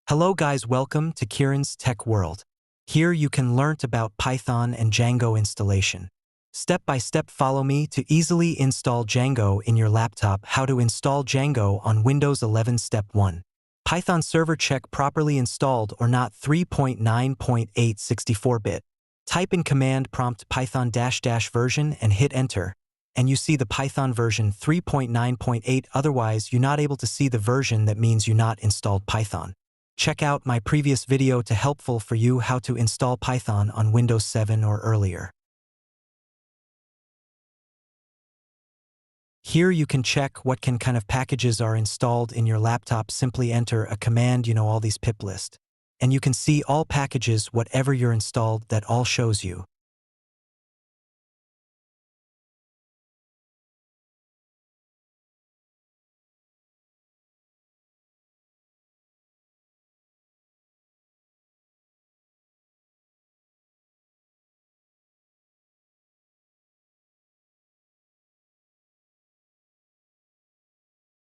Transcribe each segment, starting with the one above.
Hello guys, welcome to Kieran's Tech World. Here you can learn about Python and Django installation. Step by step follow me to easily install Django in your laptop. How to install Django on Windows 11. Step 1. Python server check properly installed or not. 3.9.8 64-bit. Type in command prompt Python -- version and hit enter. And you see the Python version 3.9.8. Otherwise, you're not able to see the version. That means you not installed Python. Check out my previous video to helpful for you how to install Python on Windows 7 or earlier. Here you can check what kind of packages are installed in your laptop. Simply enter a command, all these pip list. And you can see all packages, whatever you're installed, that all shows you.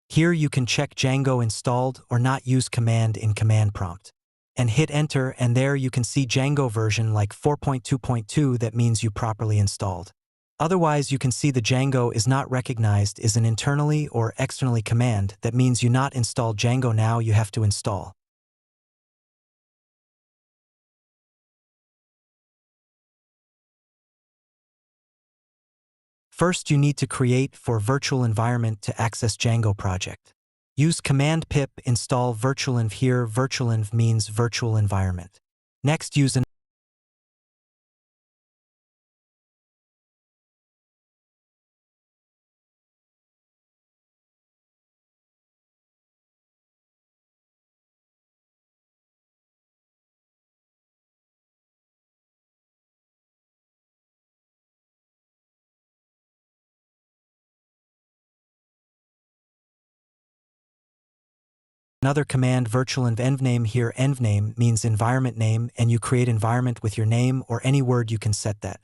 Here you can check Django installed or not. Use command in command prompt. And hit enter, and there you can see Django version like 4.2.2. That means you properly installed. Otherwise, you can see the Django is not recognized as an internally or externally command. That means you not installed Django. Now you have to install. First, you need to create for virtual environment to access Django project. Use command pip install virtualenv. Here virtualenv means virtual environment. Next, use another command virtualenv envname. Here envname means environment name, and you create environment with your name or any word. You can set that.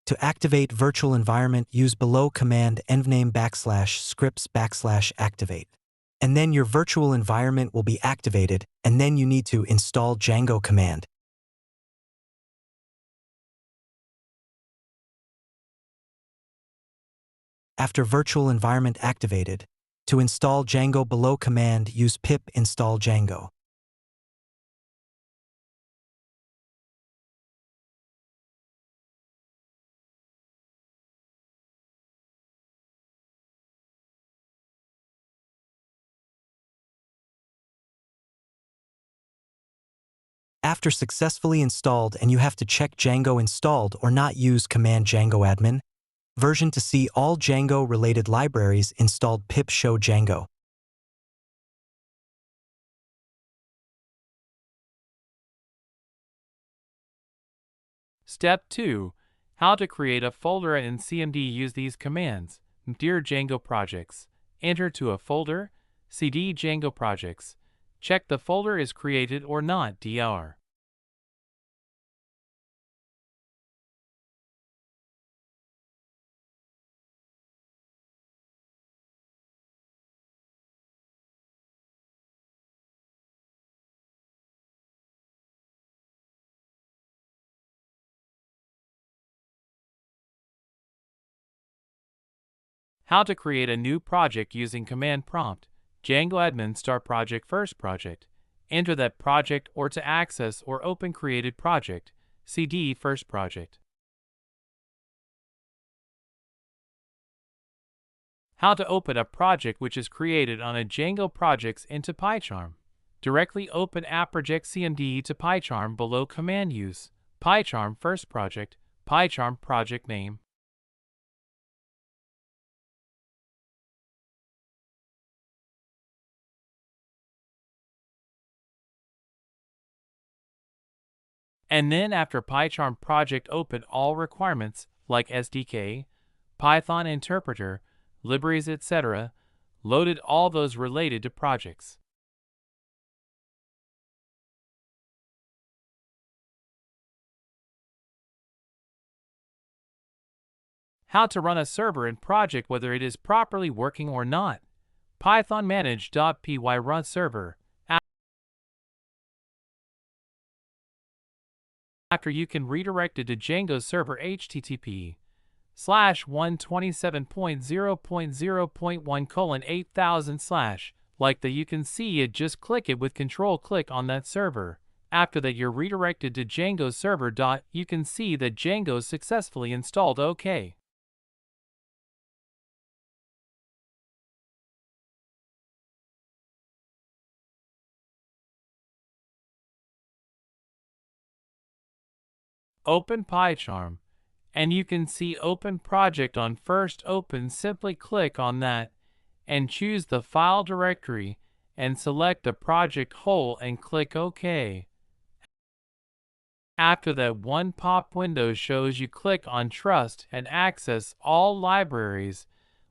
To activate virtual environment, use below command envname /scripts /activate. And then your virtual environment will be activated, and then you need to install Django command. After virtual environment activated, to install Django below command, use pip install Django. After successfully installed, and you have to check Django installed or not. Use command Django admin version to see all Django related libraries installed. Pip show Django. Step 2. How to create a folder in CMD. Use these commands. Dear Django projects. Enter to a folder. cd Django projects. Check the folder is created or not. Dr. How to create a new project using command prompt. Django admin start project first project. Enter that project or to access or open created project. cd first project. How to open a project which is created on a Django projects into PyCharm. Directly open app project CMD to PyCharm below command use. PyCharm first project. PyCharm project name. And then after PyCharm project, open all requirements like SDK, Python interpreter, libraries, etc. Loaded all those related to projects. How to run a server in project, whether it is properly working or not. Python manage.py run server. After you can redirect it to Django server http://127.0.0.1:8000/ like that. You can see it, just click it with control click on that server. After that you're redirected to Django server. You can see that Django successfully installed. OK. Open PyCharm, and you can see Open Project on first open. Simply click on that and choose the file directory and select the project whole and click OK. After that, one pop window shows you. Click on Trust and access all libraries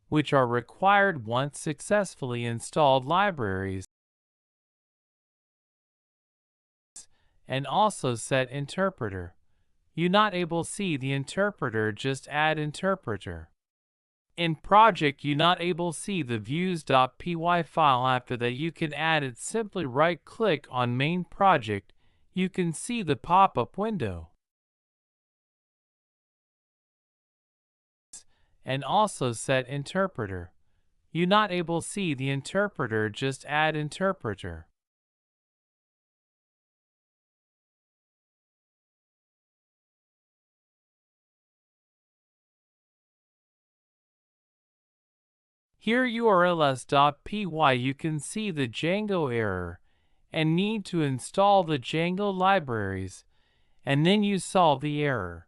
which are required once successfully installed libraries, and also set interpreter. You not able see the interpreter, just add interpreter. In project you not able see the views.py file. After that you can add it. Simply right click on main project. You can see the pop-up window. And also set interpreter. You not able see the interpreter, just add interpreter. Here urls.py you can see the Django error and need to install the Django libraries, and then you solve the error.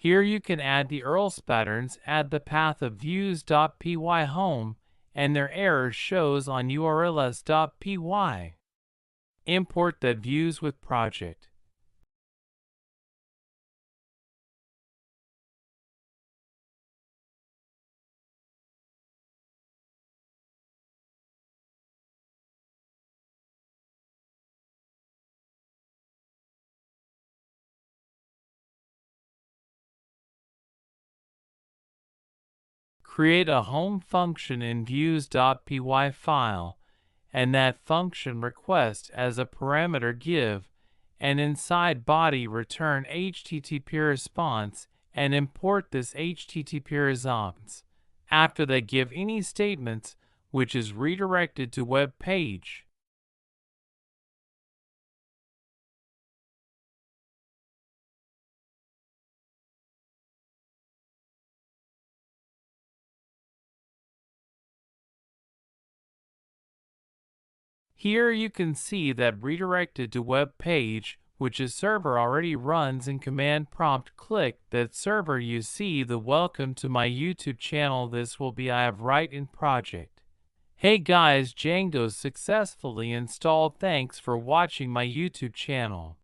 Here you can add the URLs patterns, add the path of views.py home, and their error shows on urls.py. Import that views with project. Create a home function in views.py file, and that function request as a parameter give, and inside body return HTTP response and import this HTTP response. After that give any statements which is redirected to web page. Here you can see that redirected to web page, which is server already runs in command prompt. Click that server. You see the welcome to my YouTube channel. This will be I have right in project. Hey guys, Django successfully installed. Thanks for watching my YouTube channel.